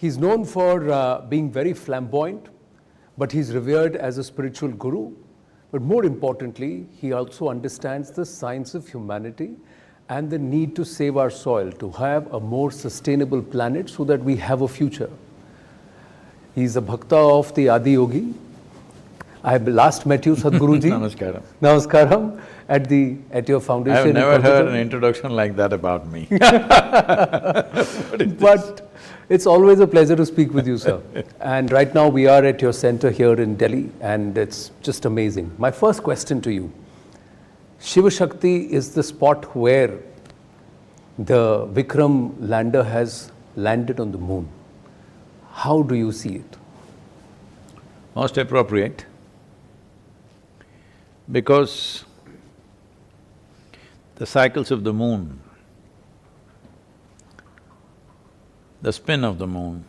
He's known for being very flamboyant, but he's revered as a spiritual guru. But more importantly, he also understands the science of humanity and the need to save our soil, to have a more sustainable planet so that we have a future. He's a bhakta of the Adi Yogi. I last met you, Sadhguruji. Namaskaram. Namaskaram. At your foundation. I have never heard an introduction like that about me. But it's always a pleasure to speak with you, sir. And right now we are at your center here in Delhi, and it's just amazing. My first question to you, Shiva Shakti is the spot where the Vikram lander has landed on the moon. How do you see it? Most appropriate, because the cycles of the moon, the spin of the moon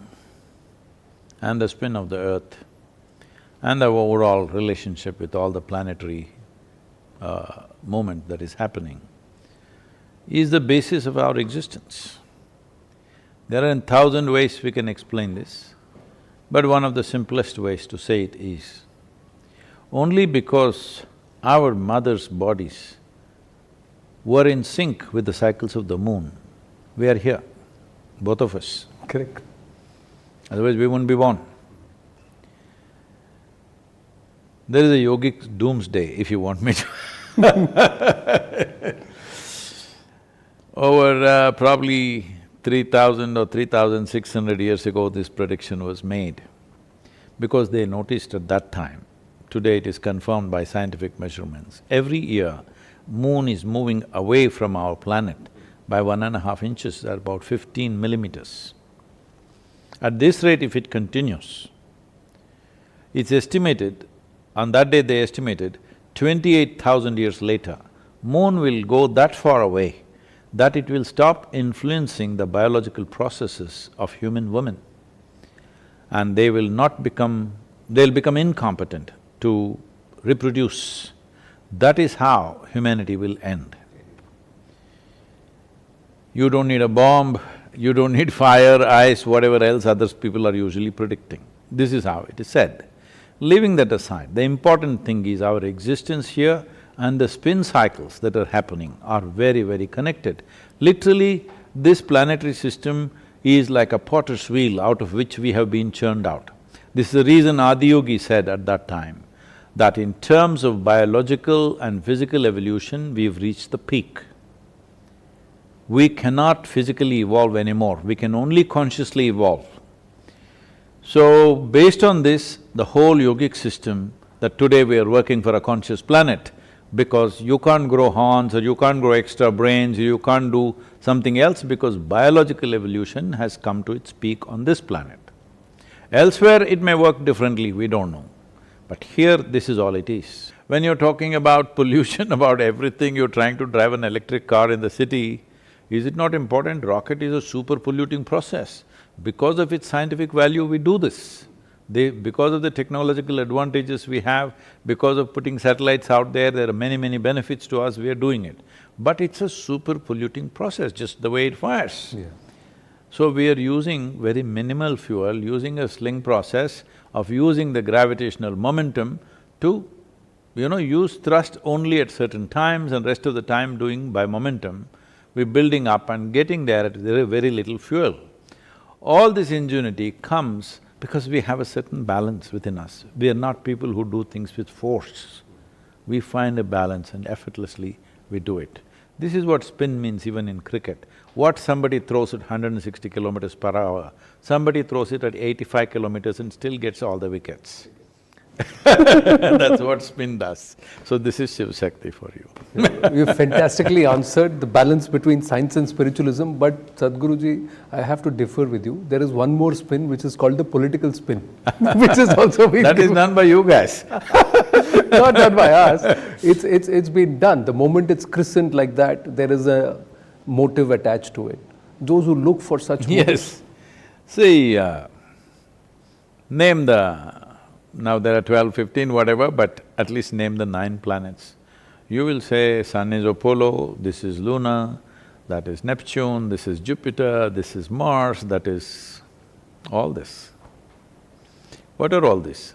and the spin of the earth and the overall relationship with all the planetary movement that is happening is the basis of our existence. There are 1,000 ways we can explain this, but one of the simplest ways to say it is, only because our mother's bodies were in sync with the cycles of the moon, we are here, both of us. Correct. Otherwise we wouldn't be born. There is a yogic doomsday, if you want me to Over probably 3,000 or 3,600 years ago, this prediction was made because they noticed at that time. Today it is confirmed by scientific measurements. Every year, moon is moving away from our planet by 1.5 inches, at about 15 millimeters. At this rate, if it continues, it's estimated, on that day they estimated, 28,000 years later, moon will go that far away that it will stop influencing the biological processes of human women, and they will not become… they'll become incompetent to reproduce. That is how humanity will end. You don't need a bomb, you don't need fire, ice, whatever else others people are usually predicting. This is how it is said. Leaving that aside, the important thing is our existence here and the spin cycles that are happening are very, very connected. Literally, this planetary system is like a potter's wheel out of which we have been churned out. This is the reason Adi Yogi said at that time that in terms of biological and physical evolution, we've reached the peak. We cannot physically evolve anymore, we can only consciously evolve. So, based on this, the whole yogic system, that today we are working for a conscious planet, because you can't grow horns or you can't grow extra brains, or you can't do something else because biological evolution has come to its peak on this planet. Elsewhere it may work differently, we don't know. But here, this is all it is. When you're talking about pollution, about everything, you're trying to drive an electric car in the city, is it not important? Rocket is a super polluting process. Because of its scientific value, we do this. Because of the technological advantages we have, because of putting satellites out there are many, many benefits to us, we are doing it. But it's a super polluting process, just the way it fires. Yeah. So we are using very minimal fuel, using a sling process of using the gravitational momentum to, use thrust only at certain times and rest of the time doing by momentum. We're building up and getting there at very little fuel. All this ingenuity comes because we have a certain balance within us. We are not people who do things with force. We find a balance and effortlessly we do it. This is what spin means even in cricket. What somebody throws at 160 kilometers per hour, somebody throws it at 85 kilometers and still gets all the wickets. That's what spin does. So this is Shiva Shakti for you. You've fantastically answered the balance between science and spiritualism, but Sadhguruji, I have to differ with you. There is one more spin which is called the political spin, which is also being… That is done by you guys. Not done by us, it's been done. The moment it's christened like that, there is a motive attached to it. Those who look for such motives… Yes. See, name the… now there are 12, 15, whatever, but at least name the 9 planets. You will say Sun is Apollo, this is Luna, that is Neptune, this is Jupiter, this is Mars, that is… All this. What are all these?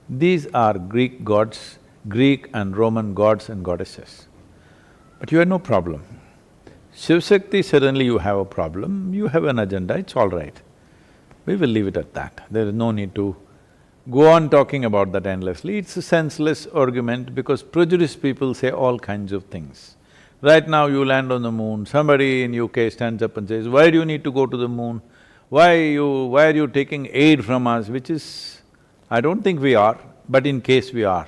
These are Greek gods, Greek and Roman gods and goddesses. But you had no problem. Shiv-Shakti, suddenly you have a problem, you have an agenda, it's all right. We will leave it at that. There is no need to go on talking about that endlessly. It's a senseless argument because prejudiced people say all kinds of things. Right now you land on the moon, somebody in UK stands up and says, why do you need to go to the moon? Why are you taking aid from us? Which is… I don't think we are, but in case we are,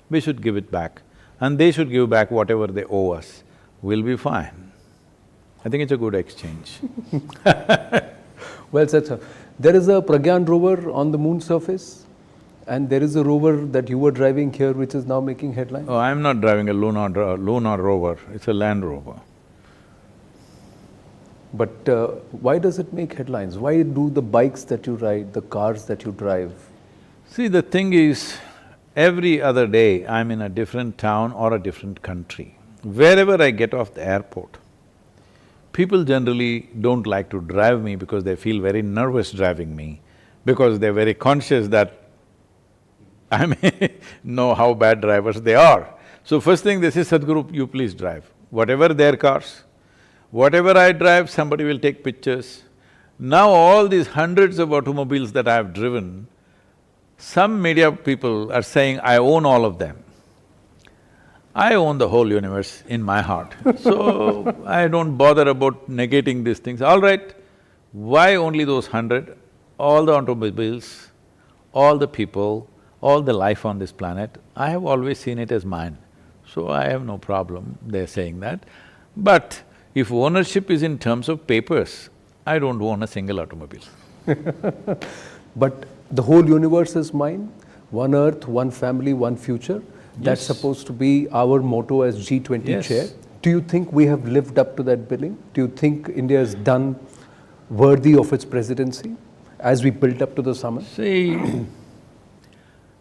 we should give it back. And they should give back whatever they owe us. We'll be fine. I think it's a good exchange. Well said, sir. There is a Pragyan rover on the moon surface, and there is a rover that you were driving here which is now making headlines. Oh, I'm not driving a lunar rover, it's a Land Rover. But why does it make headlines? Why do the bikes that you ride, the cars that you drive? See, the thing is, every other day I'm in a different town or a different country. Wherever I get off the airport, people generally don't like to drive me because they feel very nervous driving me, because they're very conscious that I may know how bad drivers they are. So first thing they say, Sadhguru, you please drive. Whatever their cars, whatever I drive, somebody will take pictures. Now all these hundreds of automobiles that I have driven, some media people are saying, I own all of them. I own the whole universe in my heart, so I don't bother about negating these things. All right, why only those 100? All the automobiles, all the people, all the life on this planet, I have always seen it as mine. So I have no problem, they're saying that. But if ownership is in terms of papers, I don't own a single automobile. But the whole universe is mine, one earth, one family, one future. That's supposed to be our motto as G20 chair. Do you think we have lived up to that billing? Do you think India has done worthy of its presidency as we built up to the summit? See,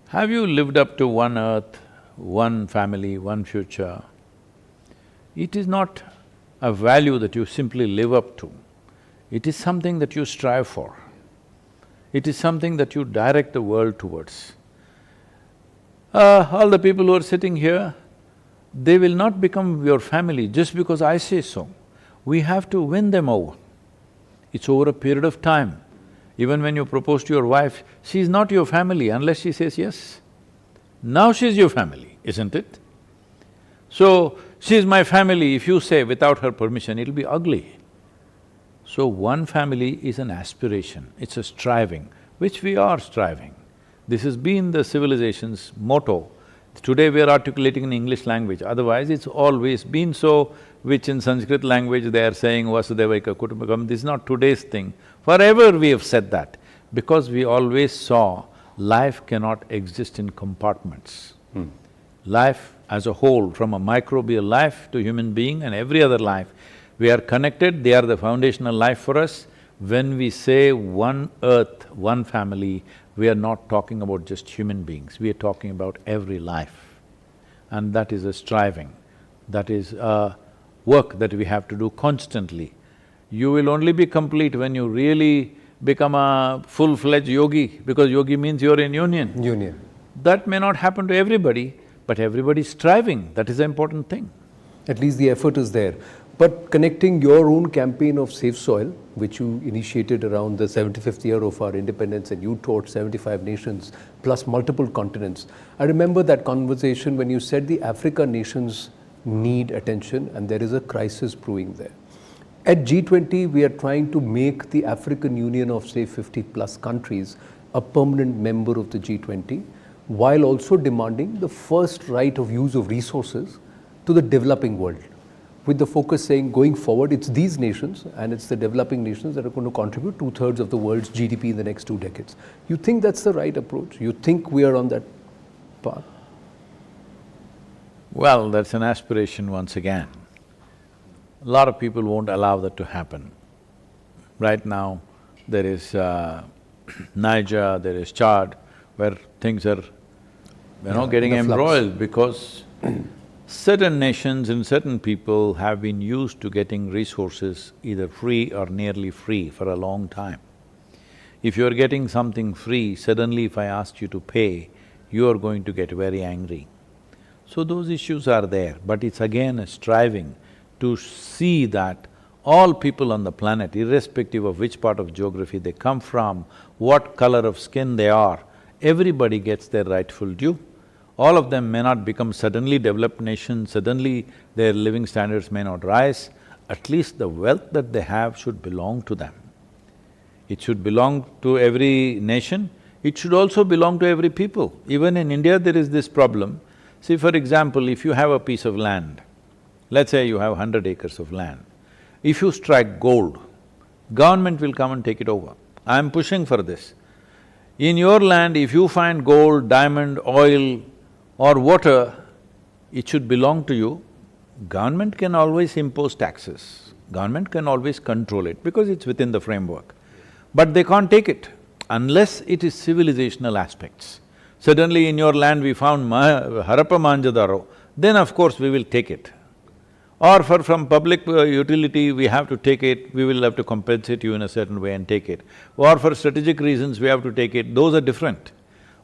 have you lived up to one earth, one family, one future? It is not a value that you simply live up to. It is something that you strive for. It is something that you direct the world towards. All the people who are sitting here, they will not become your family just because I say so. We have to win them over. It's over a period of time. Even when you propose to your wife, she's not your family unless she says yes. Now she's your family, isn't it? So, she's my family, if you say without her permission, it'll be ugly. So one family is an aspiration, it's a striving, which we are striving. This has been the civilization's motto. Today we are articulating in English language, otherwise it's always been so, which in Sanskrit language they are saying Vasudevaika Kutumbakam. This is not today's thing. Forever we have said that, because we always saw life cannot exist in compartments. Life as a whole, from a microbial life to human being and every other life, we are connected, they are the foundational life for us. When we say one earth, one family, we are not talking about just human beings, we are talking about every life. And that is a striving, that is a work that we have to do constantly. You will only be complete when you really become a full-fledged yogi, because yogi means you're in union. Union. That may not happen to everybody, but everybody's striving, that is the important thing. At least the effort is there. But connecting your own campaign of Safe Soil, which you initiated around the 75th year of our independence, and you taught 75 nations plus multiple continents. I remember that conversation when you said the Africa nations need attention and there is a crisis brewing there. At G20, we are trying to make the African Union of say 50 plus countries a permanent member of the G20, while also demanding the first right of use of resources to the developing world, with the focus saying going forward, it's these nations and it's the developing nations that are going to contribute 2/3 of the world's GDP in the next 2 decades. You think that's the right approach? You think we are on that path? Well, that's an aspiration once again. A lot of people won't allow that to happen. Right now, there is Niger, there is Chad, where things are, getting embroiled because certain nations and certain people have been used to getting resources either free or nearly free for a long time. If you're getting something free, suddenly if I asked you to pay, you're going to get very angry. So those issues are there, but it's again a striving to see that all people on the planet, irrespective of which part of geography they come from, what color of skin they are, everybody gets their rightful due. All of them may not become suddenly developed nations, suddenly their living standards may not rise, at least the wealth that they have should belong to them. It should belong to every nation, it should also belong to every people. Even in India, there is this problem. See, for example, if you have a piece of land, let's say you have 100 acres of land, if you strike gold, government will come and take it over. I'm pushing for this. In your land, if you find gold, diamond, oil or water, it should belong to you. Government can always impose taxes, government can always control it because it's within the framework. But they can't take it unless it is civilizational aspects. Suddenly in your land we found Harappa Mohenjo-daro, then of course we will take it. Or from public utility we have to take it, we will have to compensate you in a certain way and take it. Or for strategic reasons we have to take it, those are different.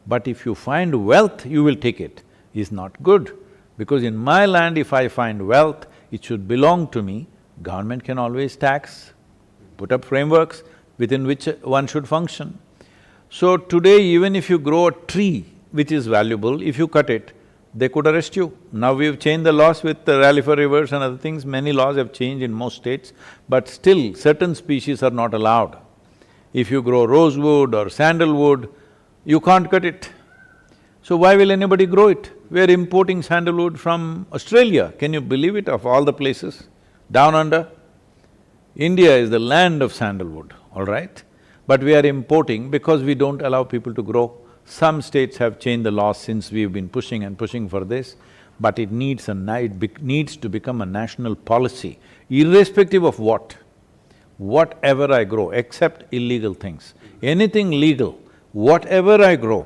But if you find wealth, you will take it, is not good. Because in my land, if I find wealth, it should belong to me. Government can always tax, put up frameworks within which one should function. So today, even if you grow a tree which is valuable, if you cut it, they could arrest you. Now we've changed the laws with the rally for rivers and other things, many laws have changed in most states, but still certain species are not allowed. If you grow rosewood or sandalwood, you can't cut it. So why will anybody grow it? We're importing sandalwood from Australia, can you believe it, of all the places? Down under. India is the land of sandalwood, all right? But we are importing because we don't allow people to grow. Some states have changed the laws since we've been pushing and pushing for this, but it needs to become a national policy, irrespective of what. Whatever I grow, except illegal things, anything legal, whatever I grow,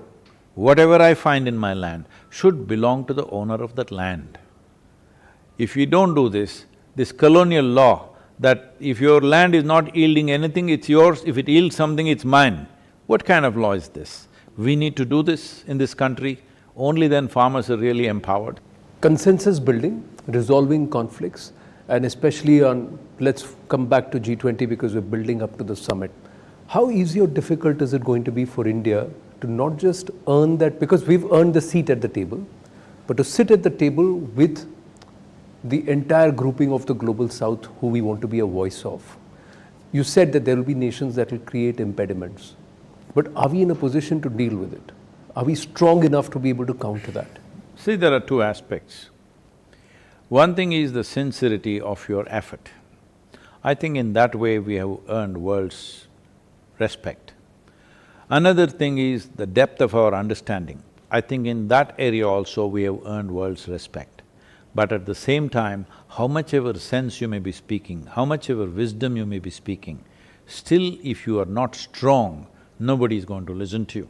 whatever I find in my land, should belong to the owner of that land. If we don't do this colonial law that if your land is not yielding anything, it's yours, if it yields something, it's mine. What kind of law is this? We need to do this in this country, only then farmers are really empowered. Consensus building, resolving conflicts, and especially on… let's come back to G20 because we're building up to the summit. How easy or difficult is it going to be for India to not just earn that, because we've earned the seat at the table, but to sit at the table with the entire grouping of the global south who we want to be a voice of? You said that there will be nations that will create impediments, but are we in a position to deal with it? Are we strong enough to be able to counter that? See, there are two aspects. One thing is the sincerity of your effort. I think in that way we have earned world's respect. Another thing is the depth of our understanding. I think in that area also we have earned world's respect. But at the same time, how much ever sense you may be speaking, how much ever wisdom you may be speaking, still if you are not strong, nobody is going to listen to you.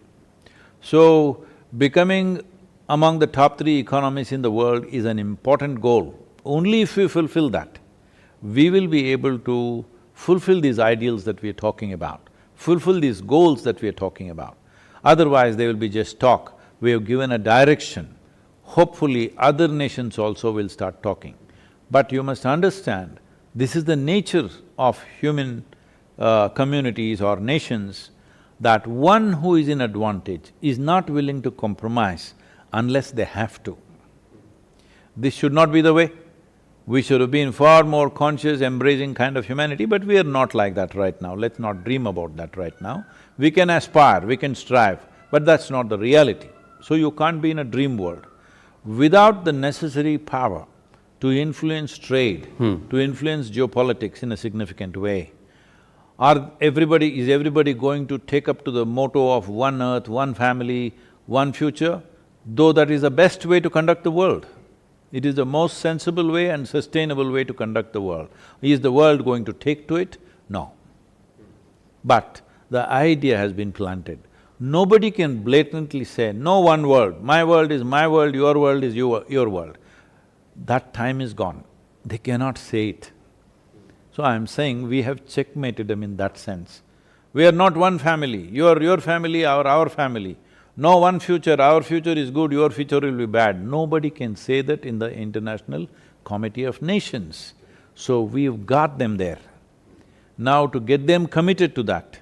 So, becoming among the top 3 economies in the world is an important goal. Only if we fulfill that, we will be able to fulfill these ideals that we are talking about, fulfill these goals that we are talking about. Otherwise, they will be just talk. We have given a direction. Hopefully, other nations also will start talking. But you must understand, this is the nature of human communities or nations, that one who is in advantage is not willing to compromise unless they have to. This should not be the way. We should have been far more conscious, embracing kind of humanity, but we are not like that right now. Let's not dream about that right now. We can aspire, we can strive, but that's not the reality. So you can't be in a dream world. Without the necessary power to influence trade, to influence geopolitics in a significant way, is everybody going to take up to the motto of one earth, one family, one future? Though that is the best way to conduct the world. It is the most sensible way and sustainable way to conduct the world. Is the world going to take to it? No. But the idea has been planted. Nobody can blatantly say, no one world, my world is my world, your world is your world. That time is gone. They cannot say it. So I'm saying we have checkmated them in that sense. We are not one family, you are your family or our family. No one future, our future is good, your future will be bad. Nobody can say that in the International Committee of Nations. So we've got them there. Now to get them committed to that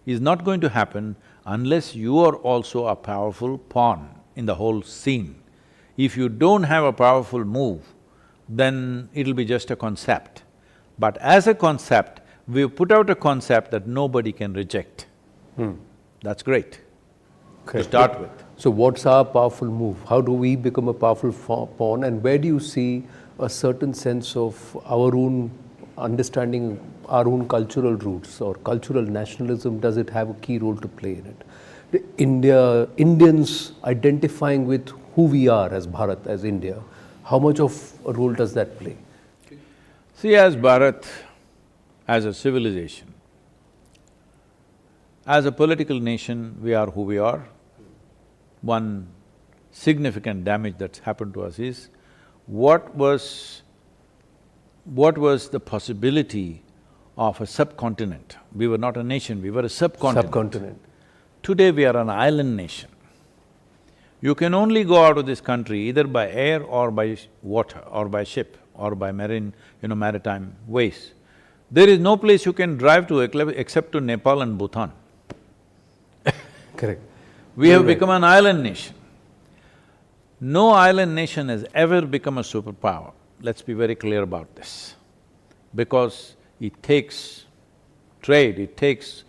is not going to happen unless you are also a powerful pawn in the whole scene. If you don't have a powerful move, then it'll be just a concept. But as a concept, we've put out a concept that nobody can reject. That's great to start with. So what's our powerful move? How do we become a powerful pawn, and where do you see a certain sense of our own understanding, our own cultural roots or cultural nationalism, does it have a key role to play in it? Indians identifying with who we are as Bharat, as India, how much of a role does that play? See, as Bharat, as a civilization, as a political nation, we are who we are. One significant damage that's happened to us is, what was the possibility of a subcontinent? We were not a nation, we were a subcontinent. Today we are an island nation. You can only go out of this country either by air or by water or by ship or by maritime ways. There is no place you can drive to except to Nepal and Bhutan. Correct. We have become an island nation. No island nation has ever become a superpower. Let's be very clear about this. Because it takes trade, it takes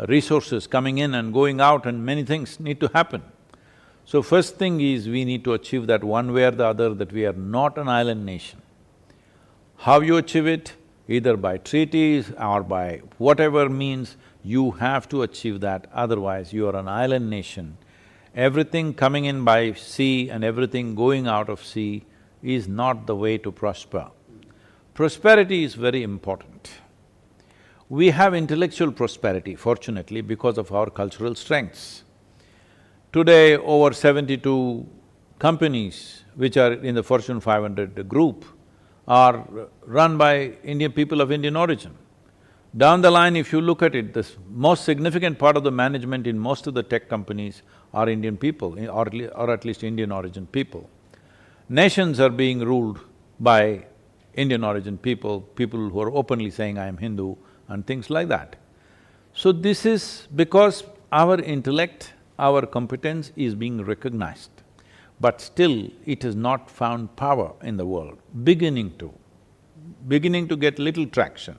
resources coming in and going out, and many things need to happen. So first thing is, we need to achieve that one way or the other, that we are not an island nation. How you achieve it? Either by treaties or by whatever means, you have to achieve that, otherwise you are an island nation. Everything coming in by sea and everything going out of sea is not the way to prosper. Prosperity is very important. We have intellectual prosperity, fortunately, because of our cultural strengths. Today, over 72 companies which are in the Fortune 500 group are run by Indian people of Indian origin. Down the line, if you look at it, the most significant part of the management in most of the tech companies are Indian people, or at least Indian origin people. Nations are being ruled by Indian origin people, people who are openly saying, I am Hindu, and things like that. So this is because our intellect, our competence is being recognized, but still it has not found power in the world, beginning to get little traction.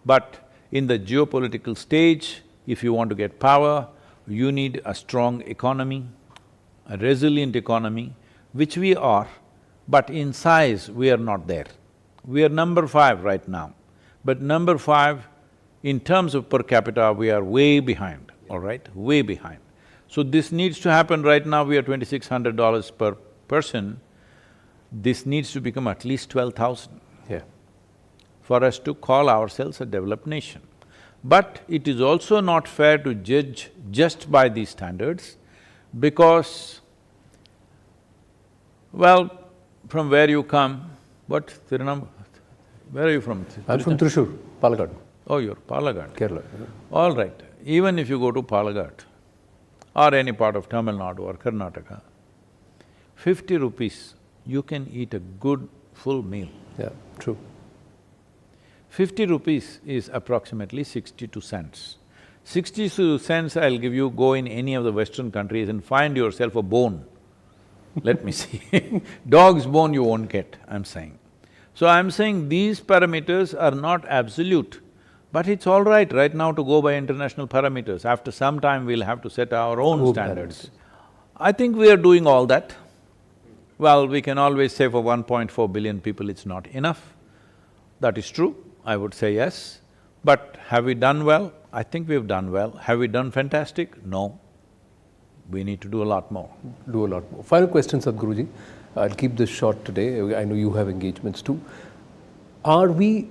But in the geopolitical stage, if you want to get power, you need a strong economy, a resilient economy, which we are, but in size we are not there. We are number 5 right now, but number 5 in terms of per capita we are way behind, all right, way behind. So this needs to happen. Right now we are $2,600 per person. This needs to become at least 12,000. Yeah. For us to call ourselves a developed nation. But it is also not fair to judge just by these standards, because, well, from where you come, what, Tirunam, where are you from? I'm from Thrissur, Palakkad. Oh, you're Palakkad. Kerala. All right. Even if you go to Palakkad or any part of Tamil Nadu or Karnataka, 50 rupees, you can eat a good full meal. Yeah, true. 50 rupees is approximately 62 cents. 62 cents I'll give you, go in any of the Western countries and find yourself a bone. Let me see. Dog's bone you won't get, I'm saying. So I'm saying these parameters are not absolute, but it's all right now to go by international parameters. After some time, we'll have to set our own standards. I think we are doing all that. Well, we can always say for 1.4 billion people it's not enough. That is true, I would say yes. But have we done well? I think we've done well. Have we done fantastic? No. We need to do a lot more. Do a lot more. Final question, Sadhguruji. I'll keep this short today. I know you have engagements too. Are we,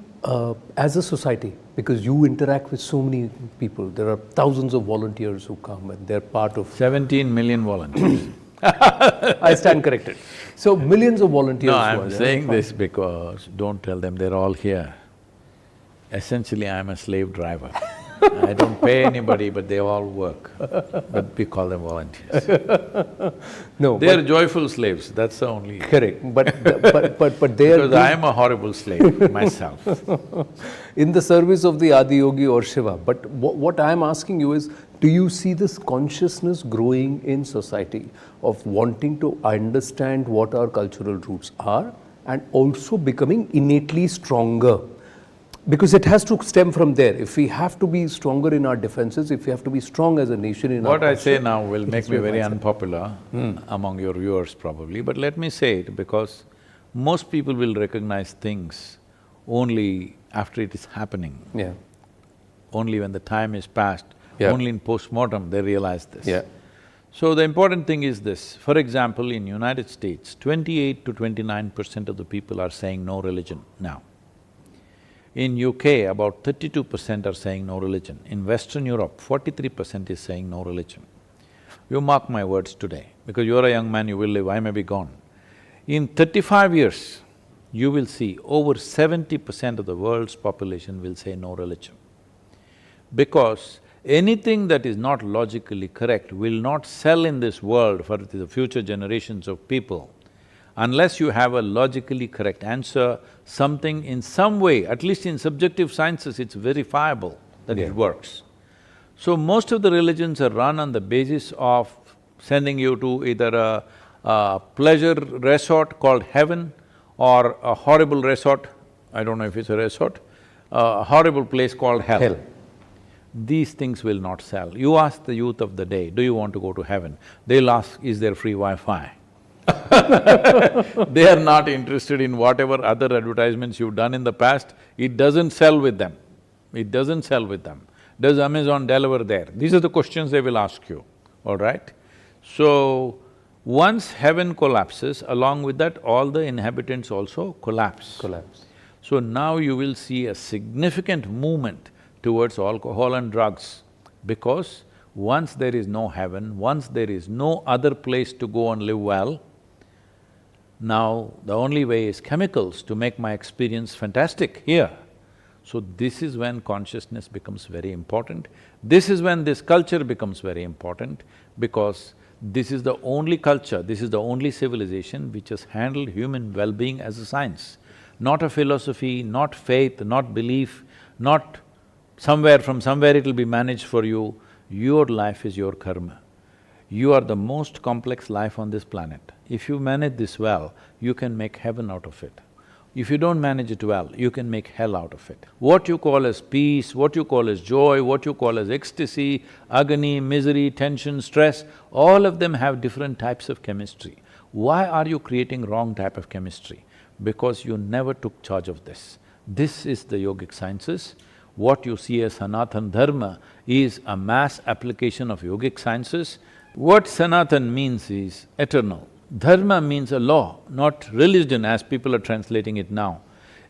as a society, because you interact with so many people, there are thousands of volunteers who come and they're part of… 17 million volunteers. I stand corrected. So millions of volunteers. No, I'm saying this because don't tell them they're all here. Essentially, I'm a slave driver. I don't pay anybody, but they all work. But we call them volunteers. No, They are joyful slaves, that's the only… correct, but they are Because I am a horrible slave myself. in the service of the Adi Yogi or Shiva. But what I am asking you is, do you see this consciousness growing in society of wanting to understand what our cultural roots are and also becoming innately stronger? Because it has to stem from there. If we have to be stronger in our defenses, if we have to be strong as a nation in our What I culture, say now will make me very mindset. unpopular among your viewers probably, but let me say it because most people will recognize things only after it is happening. Yeah. Only when the time is past, Yeah. only in post-mortem they realize this. Yeah. So the important thing is this, for example, in United States, 28 to 29% of the people are saying no religion now. In UK, about 32% are saying no religion. In Western Europe, 43% is saying no religion. You mark my words today, because you're a young man, you will live, I may be gone. In 35 years, you will see over 70% of the world's population will say no religion. Because anything that is not logically correct will not sell in this world for the future generations of people unless you have a logically correct answer, something in some way, at least in subjective sciences, it's verifiable that it works. So most of the religions are run on the basis of sending you to either a pleasure resort called heaven or a horrible resort, I don't know if it's a resort, a horrible place called hell. Hell. These things will not sell. You ask the youth of the day, do you want to go to heaven? They'll ask, is there free Wi-Fi? They are not interested in whatever other advertisements you've done in the past, it doesn't sell with them. It doesn't sell with them. Does Amazon deliver there? These are the questions they will ask you, all right? So, once heaven collapses, along with that, all the inhabitants also collapse. So now you will see a significant movement towards alcohol and drugs, because once there is no heaven, once there is no other place to go and live well, now the only way is chemicals to make my experience fantastic here. So this is when consciousness becomes very important. This is when this culture becomes very important, because this is the only culture, this is the only civilization which has handled human well-being as a science. Not a philosophy, not faith, not belief, not from somewhere it'll be managed for you. Your life is your karma. You are the most complex life on this planet. If you manage this well, you can make heaven out of it. If you don't manage it well, you can make hell out of it. What you call as peace, what you call as joy, what you call as ecstasy, agony, misery, tension, stress, all of them have different types of chemistry. Why are you creating wrong type of chemistry? Because you never took charge of this. This is the yogic sciences. What you see as Sanatan Dharma is a mass application of yogic sciences. What Sanatan means is eternal. Dharma means a law, not religion as people are translating it now.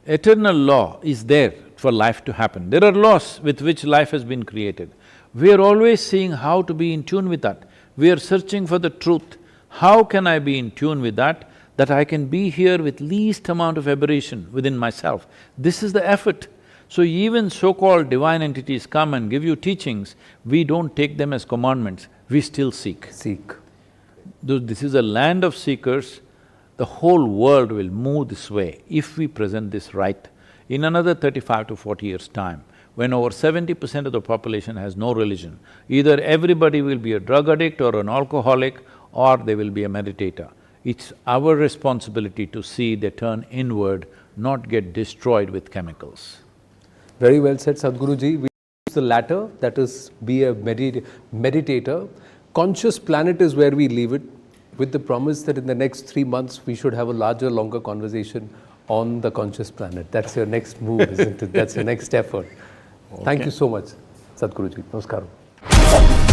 Eternal law is there for life to happen. There are laws with which life has been created. We are always seeing how to be in tune with that. We are searching for the truth. How can I be in tune with that, that I can be here with least amount of aberration within myself? This is the effort. So even so-called divine entities come and give you teachings, we don't take them as commandments, we still seek. This is a land of seekers, the whole world will move this way if we present this right. In another 35 to 40 years' time, when over 70% of the population has no religion, either everybody will be a drug addict or an alcoholic, or they will be a meditator. It's our responsibility to see they turn inward, not get destroyed with chemicals. Very well said, Sadhguruji. We use the latter, that is, be a meditator. Conscious planet is where we leave it, with the promise that in the next 3 months we should have a larger, longer conversation on the conscious planet. That's your next move, isn't it? That's your next effort. Okay. Thank you so much, Sadhguruji. Namaskaram.